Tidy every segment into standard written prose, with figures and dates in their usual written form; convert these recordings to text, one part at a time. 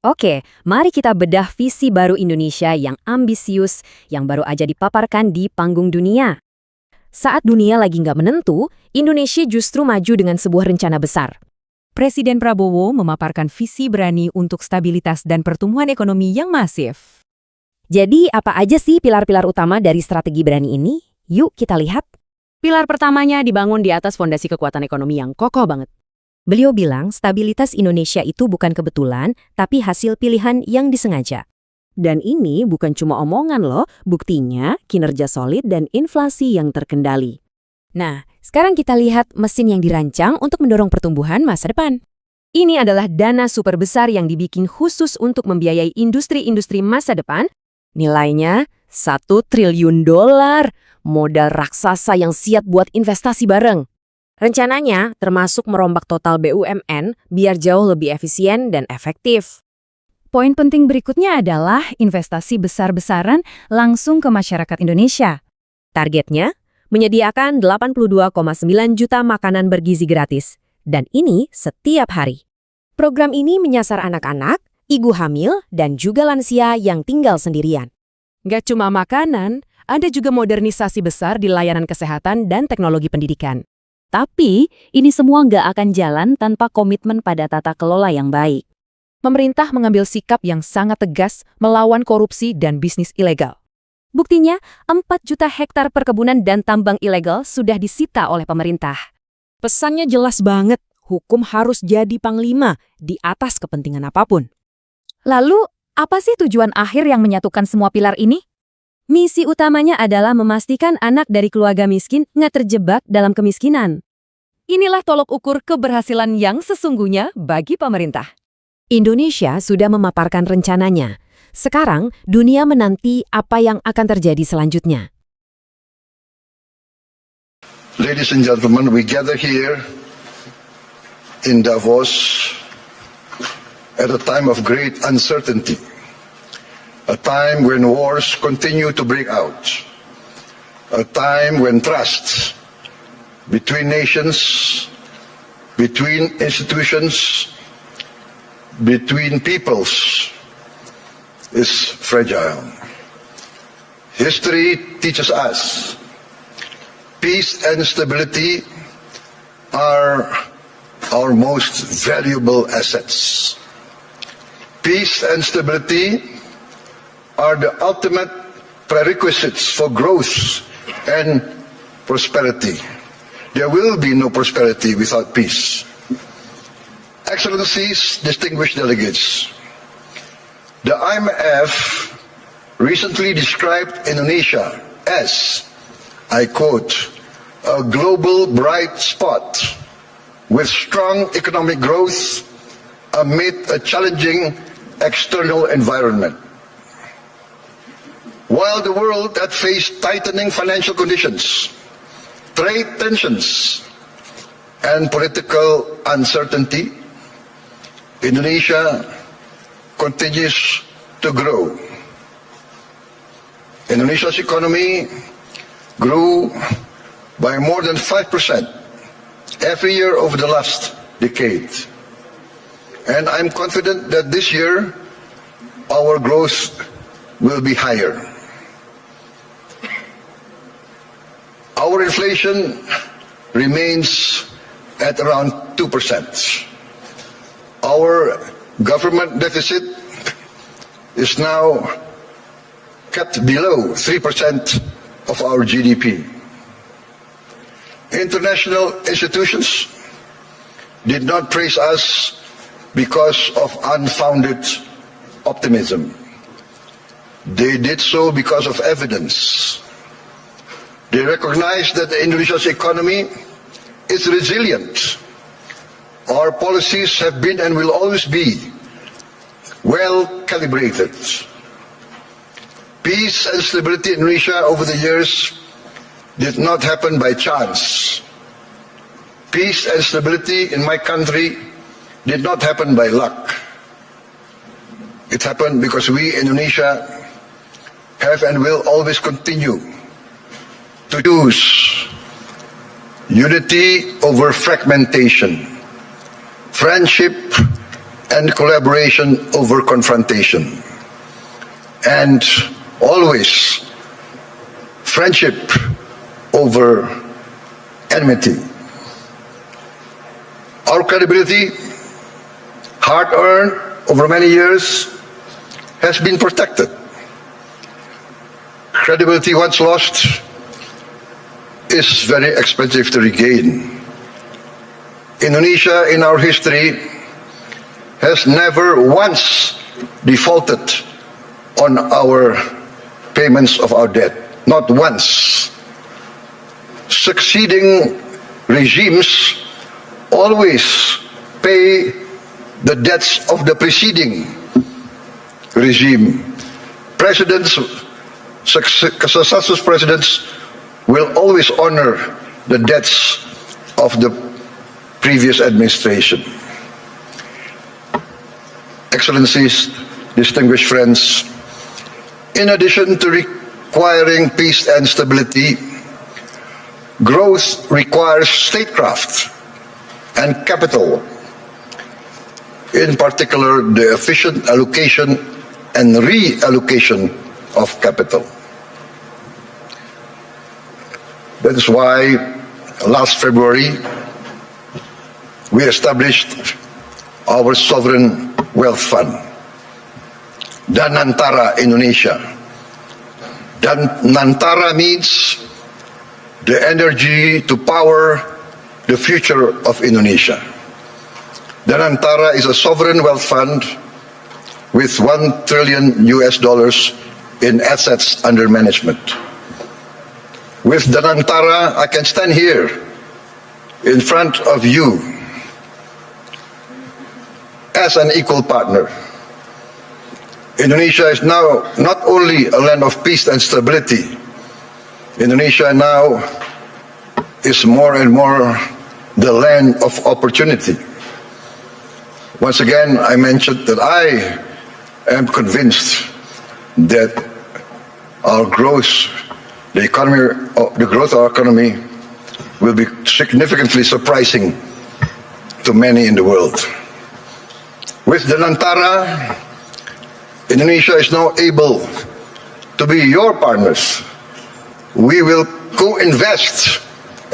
Oke, mari kita bedah visi baru Indonesia yang ambisius, yang baru aja dipaparkan di panggung dunia. Saat dunia lagi nggak menentu, Indonesia justru maju dengan sebuah rencana besar. Presiden Prabowo memaparkan visi berani untuk stabilitas dan pertumbuhan ekonomi yang masif. Jadi, apa aja sih pilar-pilar utama dari strategi berani ini? Yuk kita lihat. Pilar pertamanya dibangun di atas fondasi kekuatan ekonomi yang kokoh banget. Beliau bilang stabilitas Indonesia itu bukan kebetulan, tapi hasil pilihan yang disengaja. Dan ini bukan cuma omongan loh, buktinya kinerja solid dan inflasi yang terkendali. Nah, sekarang kita lihat mesin yang dirancang untuk mendorong pertumbuhan masa depan. Ini adalah dana super besar yang dibikin khusus untuk membiayai industri-industri masa depan. Nilainya 1 triliun dolar, modal raksasa yang siap buat investasi bareng. Rencananya termasuk merombak total BUMN biar jauh lebih efisien dan efektif. Poin penting berikutnya adalah investasi besar-besaran langsung ke masyarakat Indonesia. Targetnya menyediakan 82,9 juta makanan bergizi gratis. Dan ini setiap hari. Program ini menyasar anak-anak, ibu hamil, dan juga lansia yang tinggal sendirian. Nggak cuma makanan, ada juga modernisasi besar di layanan kesehatan dan teknologi pendidikan. Tapi, ini semua nggak akan jalan tanpa komitmen pada tata kelola yang baik. Pemerintah mengambil sikap yang sangat tegas melawan korupsi dan bisnis ilegal. Buktinya, 4 juta hektar perkebunan dan tambang ilegal sudah disita oleh pemerintah. Pesannya jelas banget, hukum harus jadi panglima di atas kepentingan apapun. Lalu, apa sih tujuan akhir yang menyatukan semua pilar ini? Misi utamanya adalah memastikan anak dari keluarga miskin nggak terjebak dalam kemiskinan. Inilah tolok ukur keberhasilan yang sesungguhnya bagi pemerintah. Indonesia sudah memaparkan rencananya. Sekarang, dunia menanti apa yang akan terjadi selanjutnya. Ladies and gentlemen, we gather here in Davos at a time of great uncertainty. A time when wars continue to break out. A time when trust between nations, between institutions, between peoples is fragile. History teaches us peace and stability are our most valuable assets. Peace and stability are the ultimate prerequisites for growth and prosperity. There will be no prosperity without peace. Excellencies, distinguished delegates, the IMF recently described Indonesia as, I quote, a global bright spot with strong economic growth amid a challenging external environment. While the world had faced tightening financial conditions, trade tensions, and political uncertainty, Indonesia continues to grow. Indonesia's economy grew by more than 5% every year over the last decade. And I'm confident that this year our growth will be higher. Our inflation remains at around 2%. Our government deficit is now kept below 3% of our GDP. International institutions did not praise us because of unfounded optimism. They did so because of evidence. They recognize that Indonesia's economy is resilient. Our policies have been and will always be well calibrated. Peace and stability in Indonesia over the years did not happen by chance. Peace and stability in my country did not happen by luck. It happened because we, Indonesia, have and will always continue to choose unity over fragmentation, friendship and collaboration over confrontation, and always friendship over enmity. Our credibility, hard-earned over many years, has been protected. Credibility once lost is very expensive to regain. Indonesia in our history has never once defaulted on our payments of our debt, not once. Succeeding regimes always pay the debts of the preceding regime. Successive presidents will always honor the debts of the previous administration. Excellencies, distinguished friends, in addition to requiring peace and stability, growth requires statecraft and capital, in particular the efficient allocation and reallocation of capital. That is why last February we established our sovereign wealth fund, Danantara Indonesia. Danantara means the energy to power the future of Indonesia. Danantara is a sovereign wealth fund with $1 trillion in assets under management. With Danantara, I can stand here in front of you as an equal partner. Indonesia is now not only a land of peace and stability. Indonesia now is more and more the land of opportunity. Once again, I mentioned that I am convinced that our growth, the growth of our economy will be significantly surprising to many in the world. With Danantara, Indonesia is now able to be your partners. We will co-invest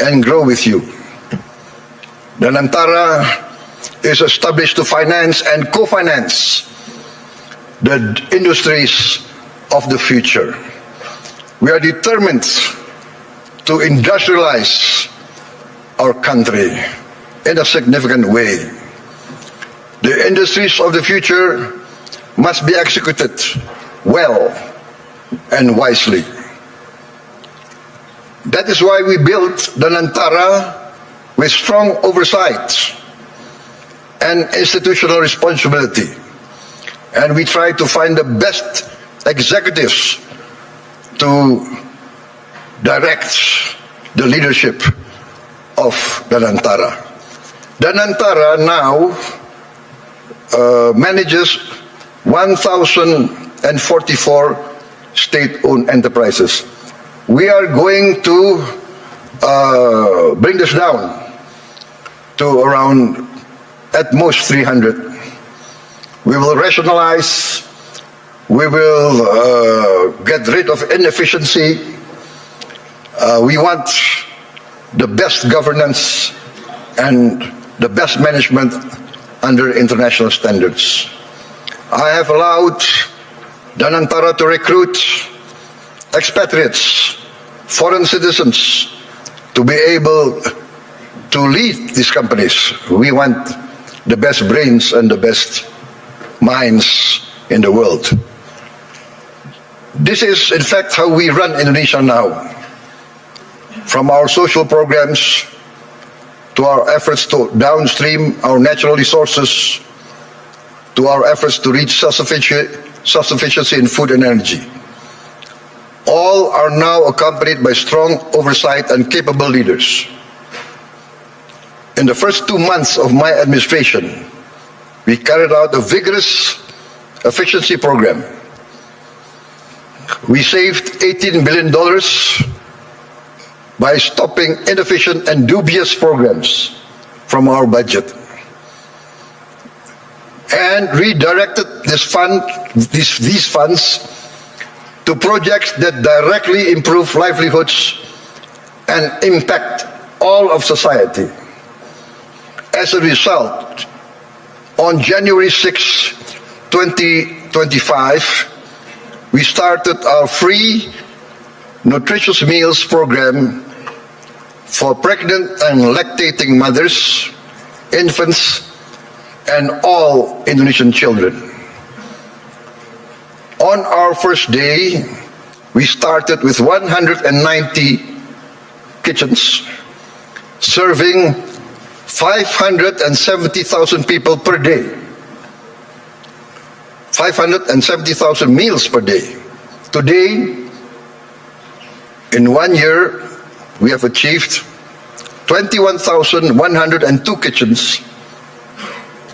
and grow with you. Danantara is established to finance and co-finance the industries of the future. We are determined to industrialize our country in a significant way. The industries of the future must be executed well and wisely. That is why we built Danantara with strong oversight and institutional responsibility. And we try to find the best executives to direct the leadership of Danantara. Danantara now manages 1,044 state-owned enterprises. We are going to bring this down to around at most 300. We will rationalize, we will get rid of inefficiency. We want the best governance and the best management under international standards. I have allowed Danantara to recruit expatriates, foreign citizens, to be able to lead these companies. We want the best brains and the best minds in the world. This is, in fact, how we run Indonesia now. From our social programs to our efforts to downstream our natural resources, to our efforts to reach self-sufficiency in food and energy. All are now accompanied by strong oversight and capable leaders. In the first 2 months of my administration, we carried out a vigorous efficiency program. We saved $18 billion by stopping inefficient and dubious programs from our budget. and redirected these funds to projects that directly improve livelihoods and impact all of society. As a result, on January 6, 2025, we started our free nutritious meals program for pregnant and lactating mothers, infants, and all Indonesian children. On our first day, we started with 190 kitchens, serving 570,000 people per day. 570,000 meals per day. Today, in 1 year, we have achieved 21,102 kitchens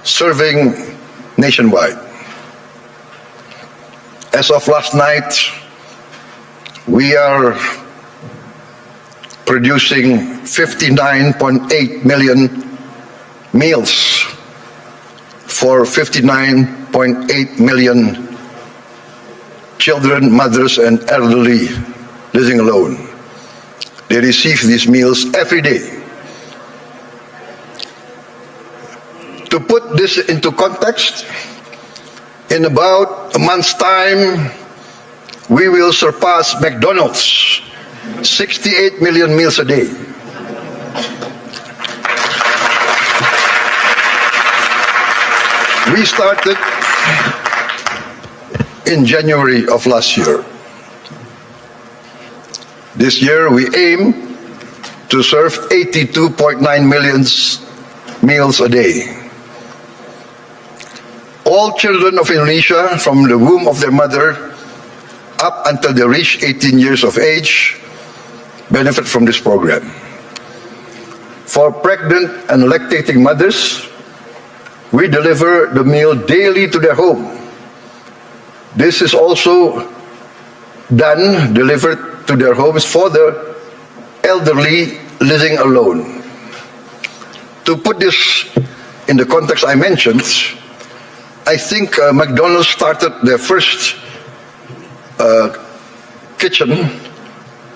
serving nationwide. As of last night, we are producing 59.8 million meals for 59.8 million children, mothers, and elderly living alone. They receive these meals every day. To put this into context, in about a month's time, we will surpass McDonald's, 68 million meals a day. We started in January of last year. This year, we aim to serve 82.9 million meals a day. All children of Indonesia from the womb of their mother up until they reach 18 years of age benefit from this program. For pregnant and lactating mothers, we deliver the meal daily to their home. This is also delivered to their homes for the elderly living alone. To put this in the context I mentioned, I think McDonald's started their first kitchen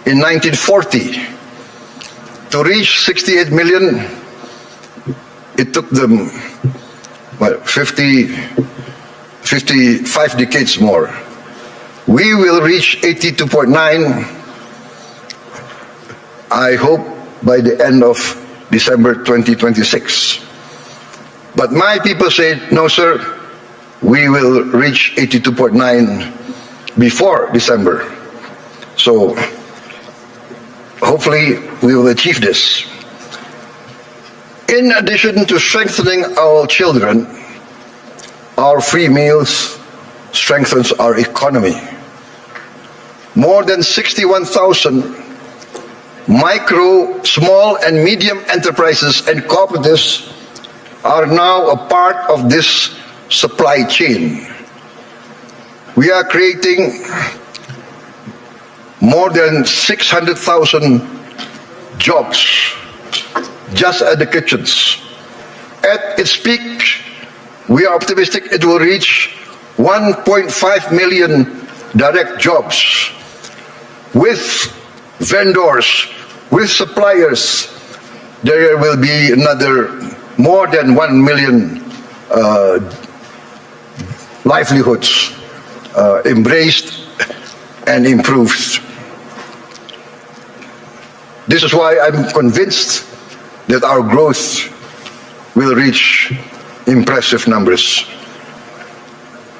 in 1940. To reach 68 million, it took them 55 decades more. We will reach 82.9, I hope, by the end of December 2026. But my people say, no, sir, we will reach 82.9 before December. So hopefully we will achieve this. In addition to strengthening our children, our free meals strengthens our economy. More than 61,000 micro, small, and medium enterprises and cooperatives are now a part of this supply chain. We are creating more than 600,000 jobs just at the kitchens. At its peak, we are optimistic it will reach 1.5 million direct jobs with vendors, with suppliers. There will be another more than 1 million livelihoods embraced and improved. This is why I'm convinced that our growth will reach impressive numbers.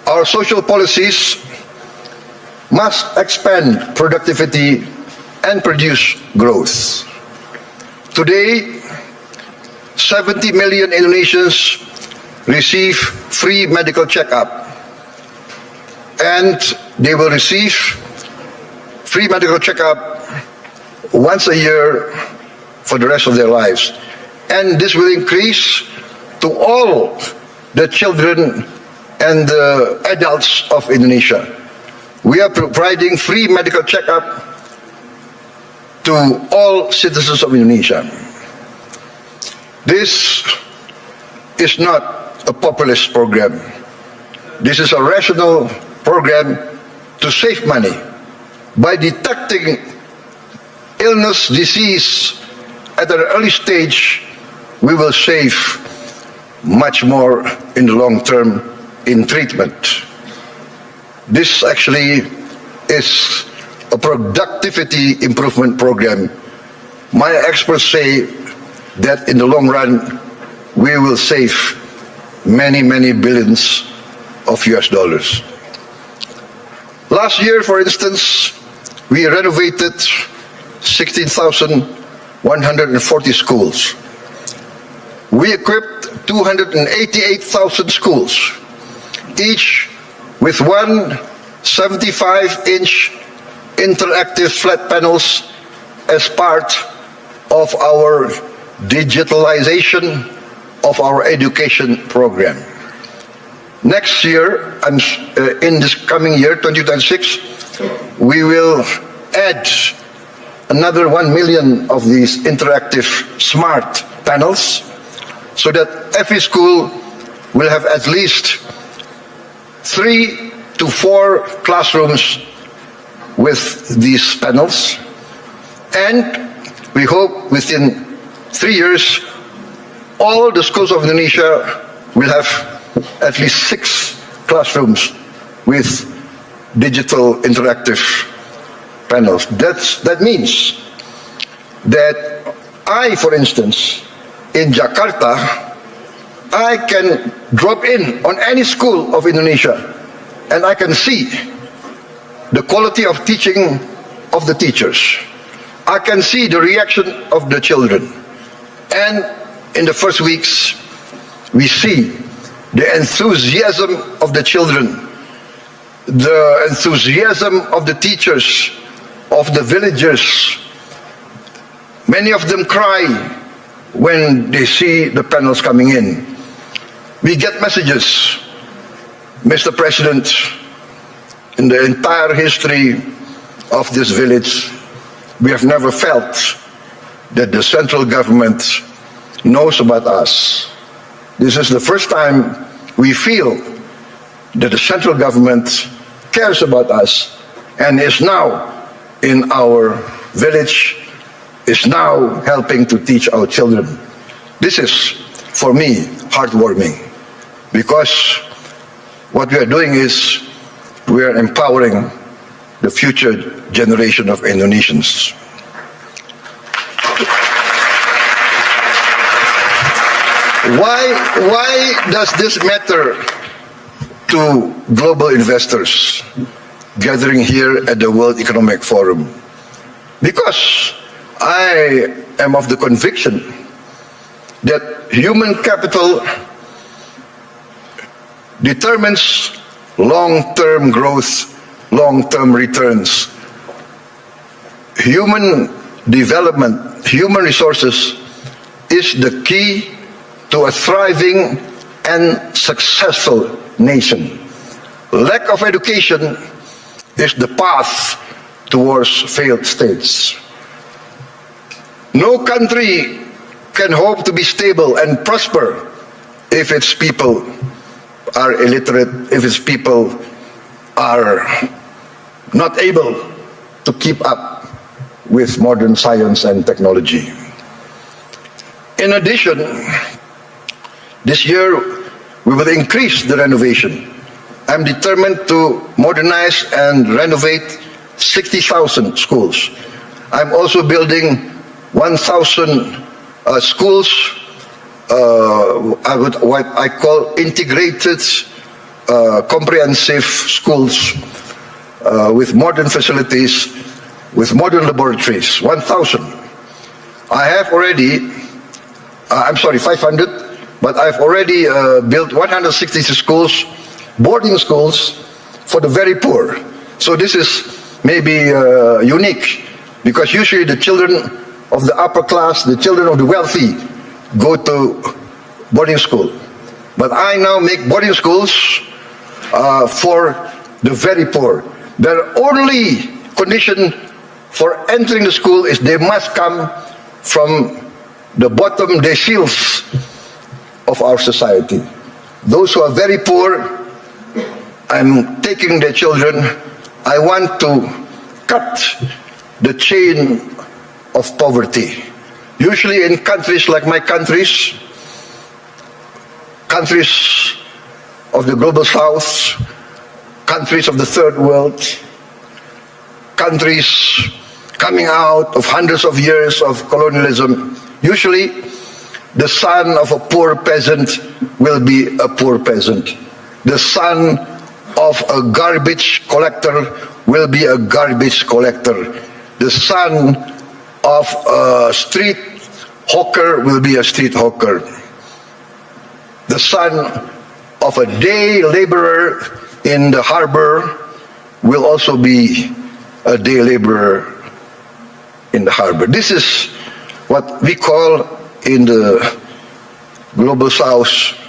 Our social policies must expand productivity and produce growth. Today, 70 million Indonesians receive free medical checkup, and they will receive free medical checkup once a year for the rest of their lives. And this will increase to all the children and the adults of Indonesia. We are providing free medical checkup to all citizens of Indonesia. This is not a populist program. This is a rational program to save money by detecting illness, disease at an early stage. We will save much more in the long term in treatment. This actually is a productivity improvement program. My experts say that in the long run, we will save many, many billions of US dollars. Last year, for instance, we renovated 16,140 schools. We equipped 288,000 schools, each with one 75-inch interactive flat panels as part of our digitalization of our education program. Next year, in this coming year, 2026, we will add another 1 million of these interactive smart panels so that every school will have at least 3 to 4 classrooms with these panels. And we hope within 3 years, all the schools of Indonesia will have at least 6 classrooms with digital interactive panels. That means that I, for instance, in Jakarta, I can drop in on any school of Indonesia and I can see the quality of teaching of the teachers. I can see the reaction of the children. And in the first weeks, we see the enthusiasm of the children, the enthusiasm of the teachers, of the villagers. Many of them cry when they see the panels coming in. We get messages, Mr. President, in the entire history of this village, we have never felt that the central government knows about us. This is the first time we feel that the central government cares about us and is now in our village, is now helping to teach our children. This is, for me, heartwarming, because what we are doing is we are empowering the future generation of Indonesians. Why does this matter to global investors gathering here at the World Economic Forum? Because I am of the conviction that human capital determines long-term growth, long-term returns. Human development, human resources is the key to a thriving and successful nation. Lack of education is the path towards failed states. No country can hope to be stable and prosper if its people are illiterate, if its people are not able to keep up with modern science and technology. In addition, this year we will increase the renovation. I'm determined to modernize and renovate 60,000 schools. I'm also building 1,000 schools, what I call integrated, comprehensive schools with modern facilities, with modern laboratories, 1,000. I have already, 500, but I've already built 160 schools, boarding schools for the very poor. So this is maybe unique, because usually the children of the upper class, the children of the wealthy, go to boarding school. But I now make boarding schools for the very poor. Their only condition for entering the school is they must come from the bottom deciles of our society. Those who are very poor, I'm taking their children. I want to cut the chain of poverty. Usually in countries like my countries of the global south, countries of the third world, countries coming out of hundreds of years of colonialism, usually the son of a poor peasant will be a poor peasant. The son of a garbage collector will be a garbage collector. The son of a street hawker will be a street hawker. The son of a day laborer in the harbor will also be a day laborer in the harbor. This is what we call in the global south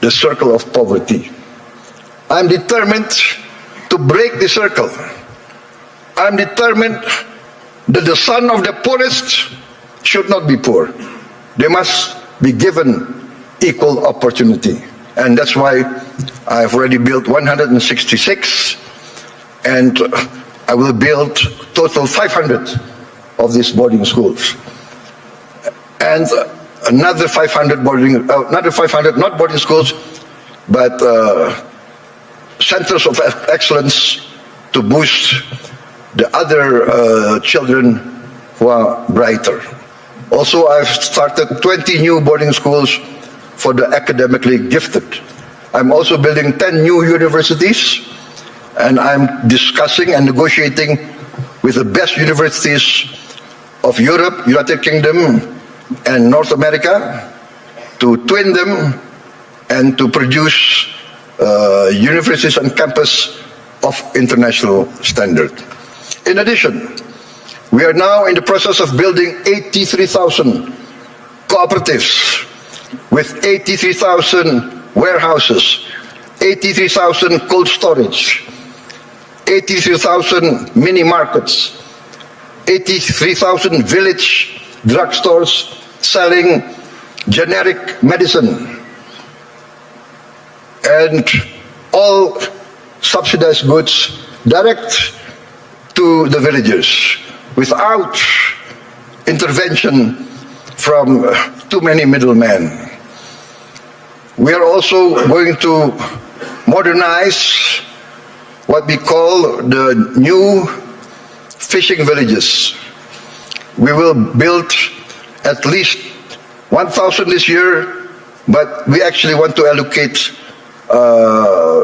the circle of poverty. I'm determined to break the circle. I'm determined that the son of the poorest should not be poor. They must be given equal opportunity. And that's why I've already built 166, and I will build total 500 of these boarding schools. And another 500 not boarding schools, but centers of excellence to boost the other children who are brighter. Also, I've started 20 new boarding schools for the academically gifted. I'm also building 10 new universities, and I'm discussing and negotiating with the best universities of Europe, United Kingdom, and North America to twin them and to produce universities and campus of international standard. In addition, we are now in the process of building 83,000 cooperatives with 83,000 warehouses, 83,000 cold storage, 83,000 mini markets, 83,000 village drugstores selling generic medicine, and all subsidized goods direct to the villagers without intervention from too many middlemen. We are also going to modernize what we call the new fishing villages. We will build at least 1,000 this year, but we actually want to allocate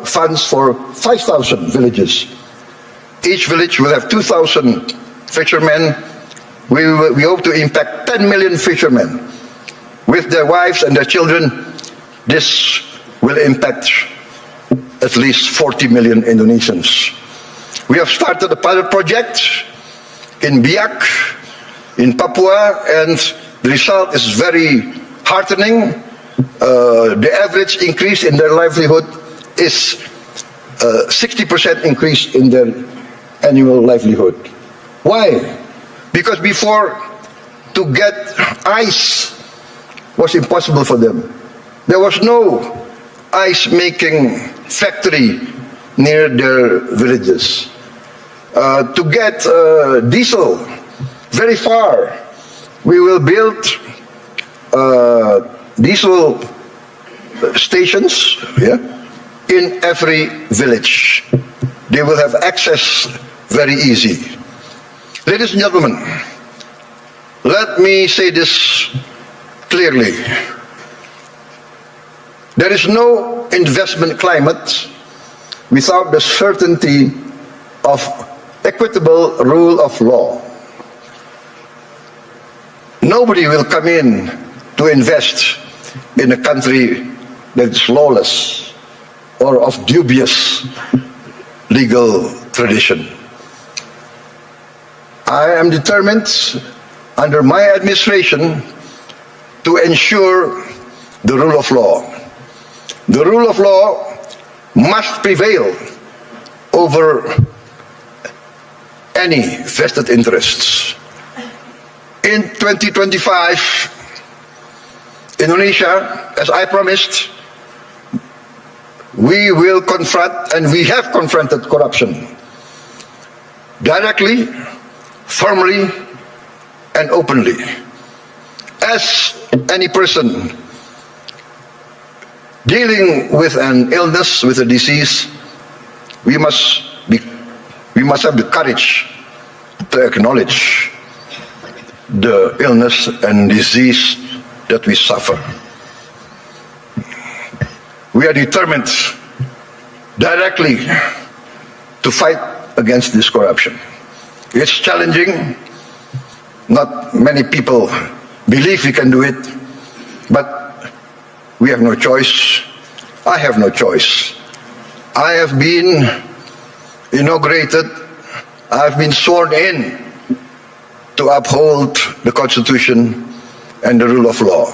funds for 5,000 villages. Each village will have 2,000 fishermen. We hope to impact 10 million fishermen with their wives and their children. This will impact at least 40 million Indonesians. We have started a pilot project in Biak, in Papua, and the result is very heartening. The average increase in their livelihood is 60% increase in their annual livelihood. Why? Because before, to get ice was impossible for them. There was no ice-making factory near their villages. To get diesel very far, we will build diesel stations in every village. They will have access very easy. Ladies and gentlemen, let me say this clearly. There is no investment climate without the certainty of equitable rule of law. Nobody will come in to invest in a country that is lawless or of dubious legal tradition. I am determined under my administration to ensure the rule of law. The rule of law must prevail over any vested interests. In 2025, Indonesia, as I promised, we will confront, and we have confronted corruption directly, firmly, and openly. As any person dealing with an illness, with a disease, we must have the courage to acknowledge the illness and disease that we suffer. We are determined directly to fight against this corruption. It's challenging. Not many people believe we can do it, but we have no choice. I have no choice. I have been inaugurated, I have been sworn in to uphold the Constitution and the rule of law.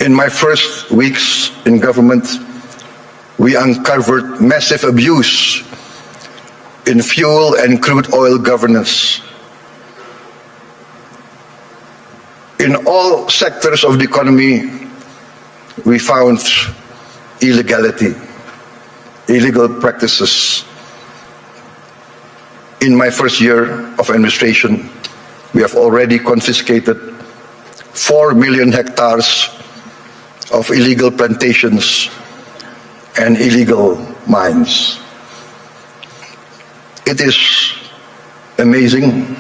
In my first weeks in government, we uncovered massive abuse in fuel and crude oil governance. In all sectors of the economy, we found illegality, illegal practices. In my first year of administration, we have already confiscated 4 million hectares of illegal plantations and illegal mines. It is amazing.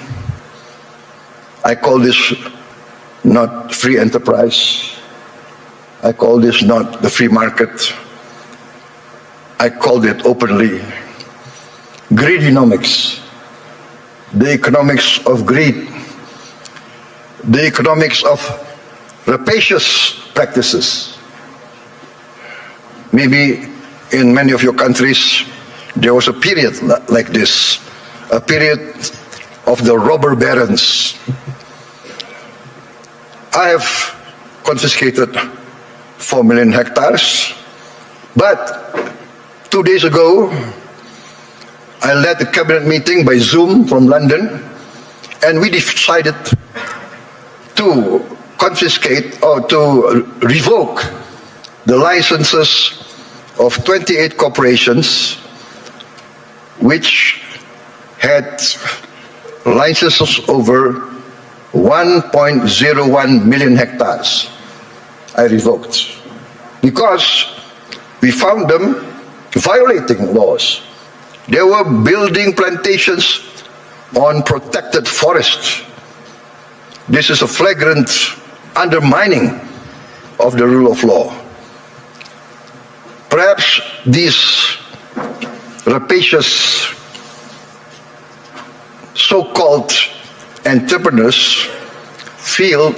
I call this not free enterprise. I call this not the free market. I called it openly greedonomics, the economics of greed, the economics of rapacious practices. Maybe in many of your countries there was a period like this, a period of the robber barons. I have confiscated 4 million hectares, but 2 days ago I led a cabinet meeting by Zoom from London, and we decided to confiscate or to revoke the licenses of 28 corporations which had licenses over 1.01 million hectares. I revoked because we found them violating laws. They were building plantations on protected forests. This is a flagrant undermining of the rule of law. Perhaps these rapacious so-called entrepreneurs feel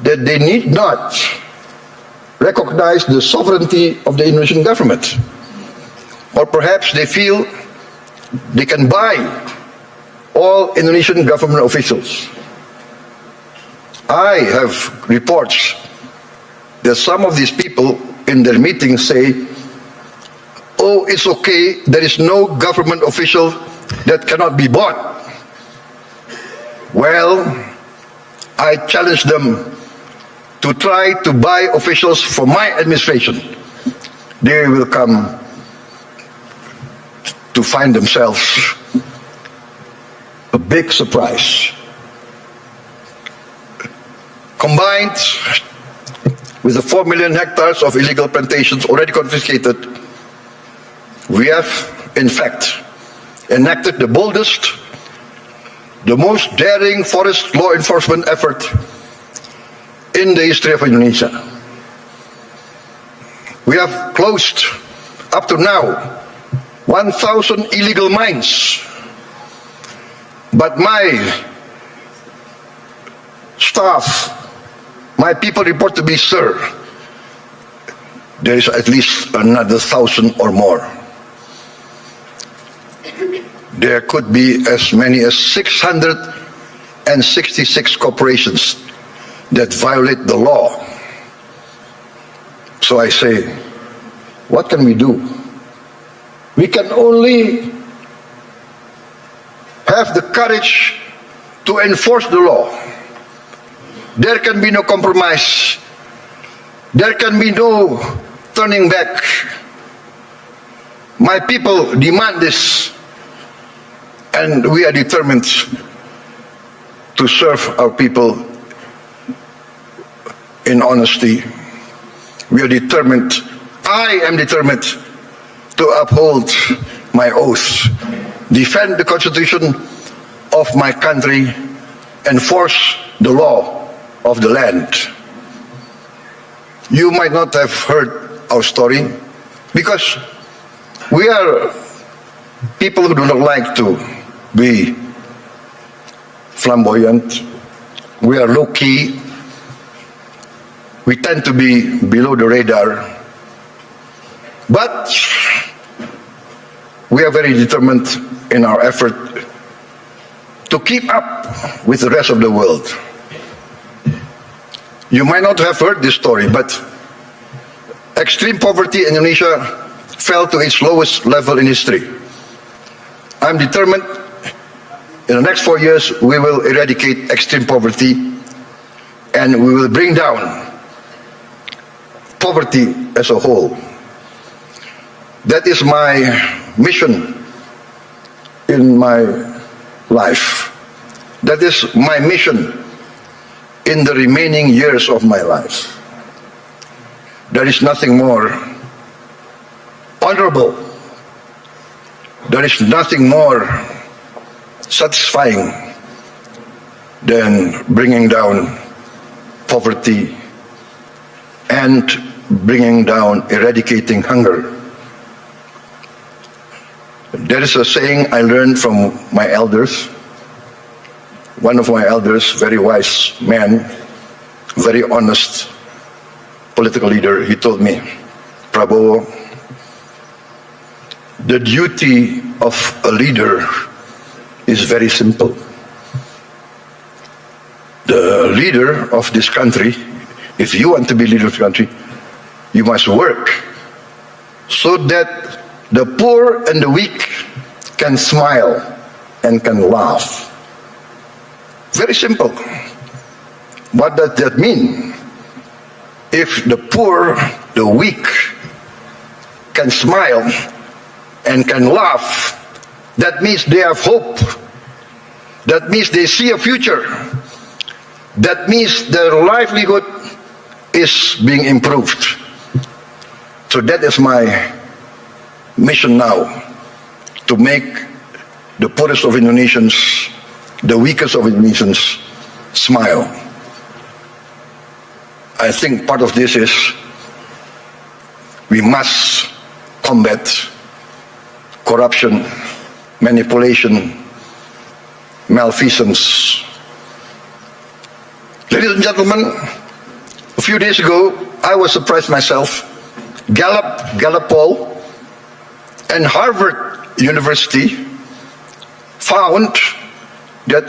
that they need not recognize the sovereignty of the Indonesian government. Or perhaps they feel they can buy all Indonesian government officials. I have reports that some of these people in their meetings say, oh, it's okay, there is no government official that cannot be bought. Well, I challenge them to try to buy officials for my administration. They will come to find themselves a big surprise. Combined with the 4 million hectares of illegal plantations already confiscated, we have, in fact, enacted the boldest, the most daring forest law enforcement effort in the history of Indonesia. We have closed, up to now, 1,000 illegal mines. But my staff, my people report to me, sir, there is at least another 1,000 or more. There could be as many as 666 corporations that violate the law. So I say, what can we do? We can only have the courage to enforce the law. There can be no compromise. There can be no turning back. My people demand this, and we are determined to serve our people in honesty. We are determined, I am determined to uphold my oath, defend the Constitution of my country, enforce the law of the land. You might not have heard our story because we are people who do not like to be flamboyant. We are low-key. We tend to be below the radar. But we are very determined in our effort to keep up with the rest of the world. You might not have heard this story, but extreme poverty in Indonesia fell to its lowest level in history. I'm determined in the next 4 years we will eradicate extreme poverty and we will bring down poverty as a whole. That is my mission in my life. That is my mission in the remaining years of my life. There is nothing more honorable. There is nothing more satisfying than bringing down poverty and bringing down, eradicating hunger. There is a saying I learned from my elders. One of my elders, very wise man, very honest political leader, he told me, Prabowo, the duty of a leader is very simple. The leader of this country, if you want to be leader of the country, you must work so that the poor and the weak can smile and can laugh. Very simple. What does that mean? If the poor, the weak can smile and can laugh, that means they have hope. That means they see a future. That means their livelihood is being improved. So that is my mission now, to make the poorest of Indonesians, the weakest of Indonesians, smile. I think part of this is we must combat corruption, manipulation, malfeasance. Ladies and gentlemen, a few days ago, I was surprised myself. Gallup poll and Harvard University found that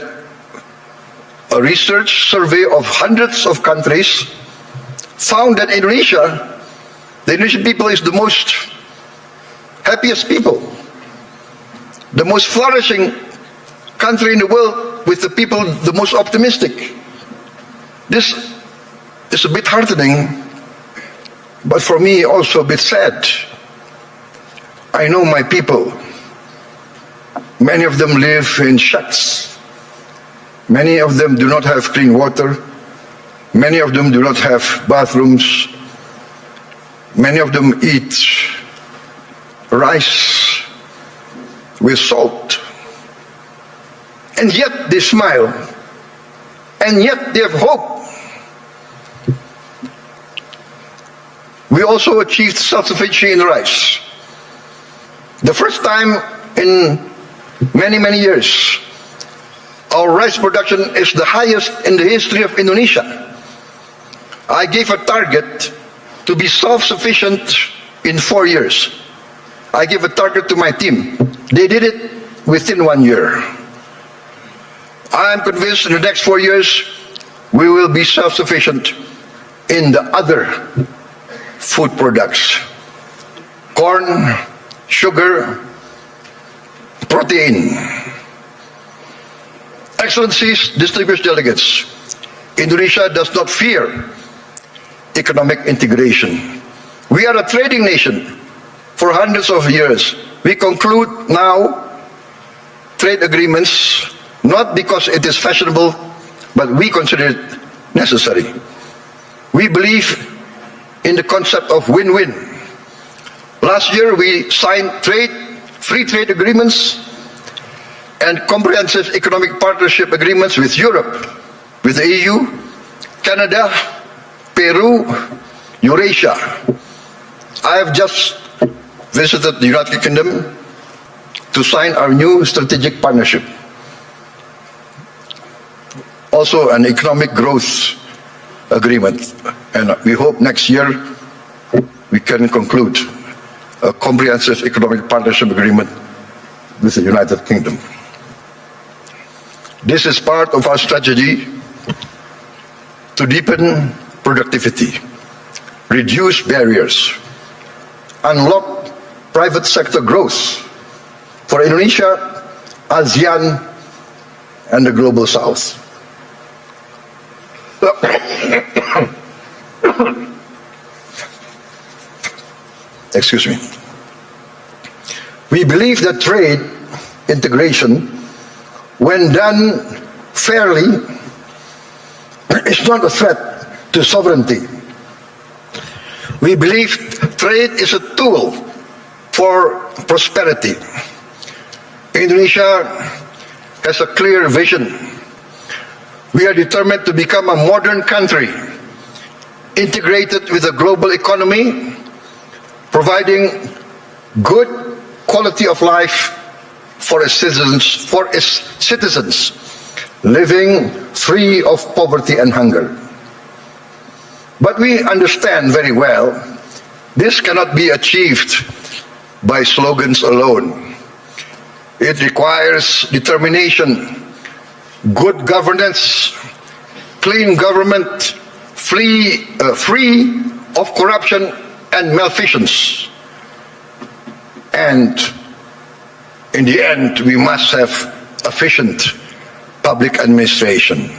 a research survey of hundreds of countries found that Indonesia, the Indonesian people is the most happiest people, the most flourishing country in the world with the people the most optimistic. This is a bit heartening, but for me also a bit sad. I know my people. Many of them live in shacks. Many of them do not have clean water. Many of them do not have bathrooms. Many of them eat rice with salt. And yet they smile. And yet they have hope. We also achieved self-sufficiency in rice. The first time in many, many years, our rice production is the highest in the history of Indonesia. I gave a target to be self-sufficient in 4 years. I gave a target to my team. They did it within 1 year. I am convinced in the next 4 years, we will be self-sufficient in the other food products. Corn, sugar, protein. Excellencies, distinguished delegates, Indonesia does not fear economic integration. We are a trading nation for hundreds of years. We conclude now trade agreements not because it is fashionable, but we consider it necessary. We believe in the concept of win-win. Last year we signed free trade agreements and comprehensive economic partnership agreements with Europe, with the EU, Canada, Peru, Eurasia. I have just visited the United Kingdom to sign our new strategic partnership. Also an economic growth agreement, and we hope next year we can conclude a comprehensive economic partnership agreement with the United Kingdom. This is part of our strategy to deepen productivity, reduce barriers, unlock private sector growth for Indonesia, ASEAN, and the Global South. Excuse me. We believe that trade integration, when done fairly, is not a threat to sovereignty. We believe trade is a tool for prosperity. Indonesia has a clear vision. We are determined to become a modern country, integrated with the global economy, providing good quality of life for its citizens, living free of poverty and hunger. But we understand very well this cannot be achieved by slogans alone. It requires determination, good governance, clean government, free of corruption and malfeasance. And in the end, we must have efficient public administration.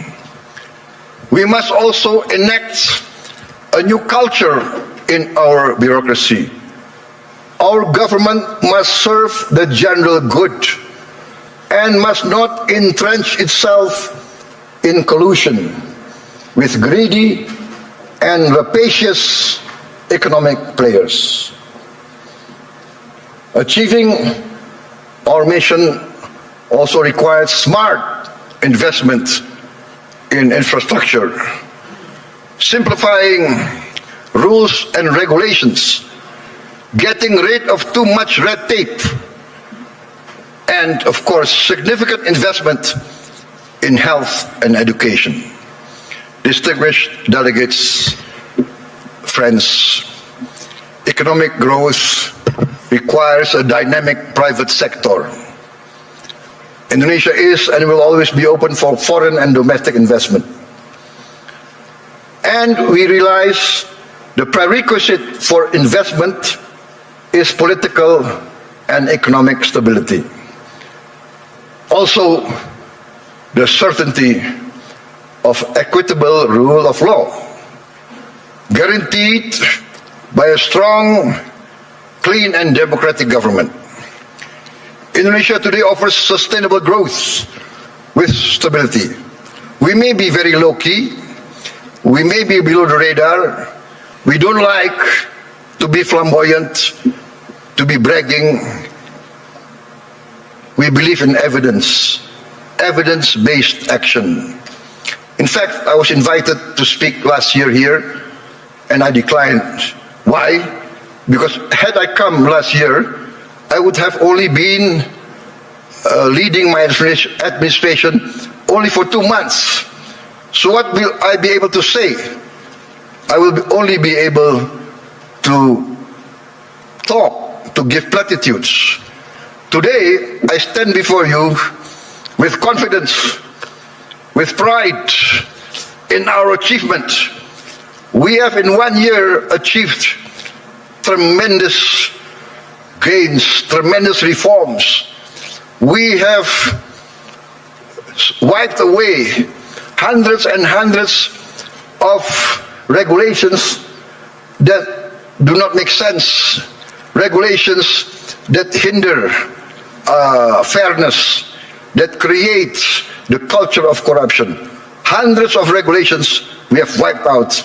We must also enact a new culture in our bureaucracy. Our government must serve the general good and must not entrench itself in collusion with greedy and rapacious economic players. Achieving our mission also requires smart investment in infrastructure, simplifying rules and regulations, getting rid of too much red tape, and of course, significant investment in health and education. Distinguished delegates, friends, economic growth requires a dynamic private sector. Indonesia is and will always be open for foreign and domestic investment. And we realize the prerequisite for investment is political and economic stability. Also, the certainty of equitable rule of law, guaranteed by a strong, clean and democratic government. Indonesia today offers sustainable growth with stability. We may be very low-key, we may be below the radar, we don't like to be flamboyant, to be bragging. We believe in evidence, evidence-based action. In fact, I was invited to speak last year here, and I declined. Why? Because had I come last year, I would have only been leading my administration only for 2 months. So what will I be able to say? I will only be able to talk, to give platitudes. Today, I stand before you with confidence, with pride in our achievement. We have in 1 year achieved tremendous gains, tremendous reforms. We have wiped away hundreds and hundreds of regulations that do not make sense. Regulations that hinder fairness, that create the culture of corruption. Hundreds of regulations we have wiped out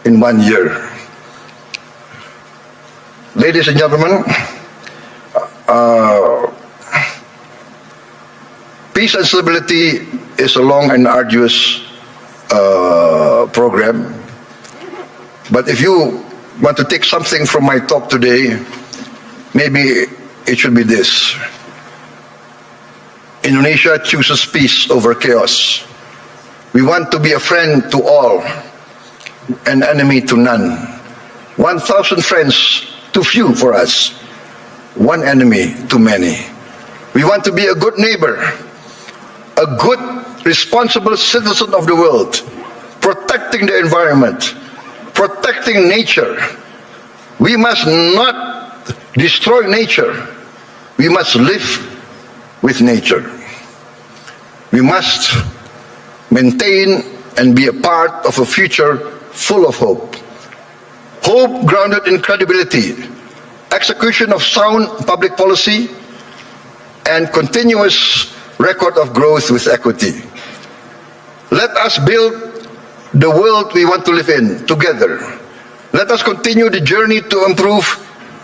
in 1 year. Ladies and gentlemen, peace and stability is a long and arduous program. But if you want to take something from my talk today, maybe it should be this. Indonesia chooses peace over chaos. We want to be a friend to all, an enemy to none. 1,000 friends too few for us, one enemy too many. We want to be a good neighbor, a good, responsible citizen of the world, protecting the environment, protecting nature. We must not destroy nature. We must live with nature. We must maintain and be a part of a future full of hope. Hope grounded in credibility, execution of sound public policy, and continuous record of growth with equity. Let us build the world we want to live in together. Let us continue the journey to improve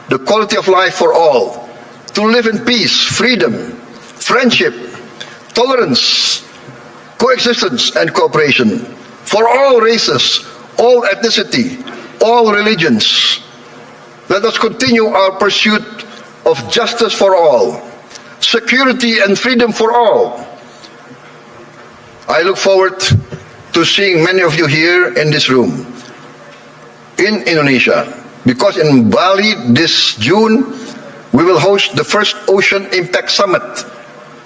the quality of life for all, to live in peace, freedom, friendship, tolerance, coexistence, and cooperation for all races, all ethnicity, all religions. Let us continue our pursuit of justice for all, security and freedom for all. I look forward to seeing many of you here in this room, in Indonesia, because in Bali this June, we will host the first Ocean Impact Summit,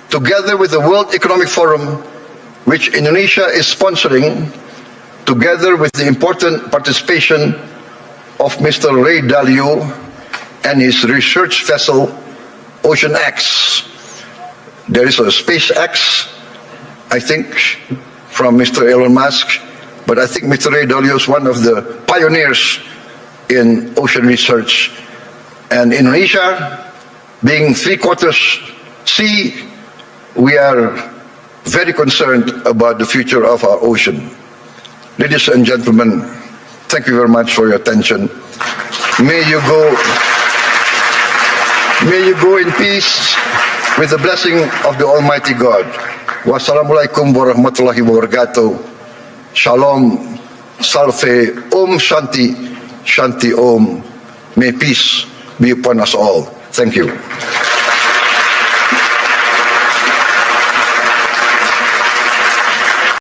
together with the World Economic Forum, which Indonesia is sponsoring, together with the important participation of Mr. Ray Dalio and his research vessel, Ocean X. There is a SpaceX, I think, from Mr. Elon Musk, but I think Mr. Ray Dalio is one of the pioneers in ocean research. And Indonesia, being 3/4 sea, we are very concerned about the future of our ocean. Ladies and gentlemen, thank you very much for your attention. May you go in peace with the blessing of the Almighty God. Wassalamualaikum warahmatullahi wabarakatuh. Shalom, salve, Om Shanti, Shanti Om. May peace be upon us all. Thank you.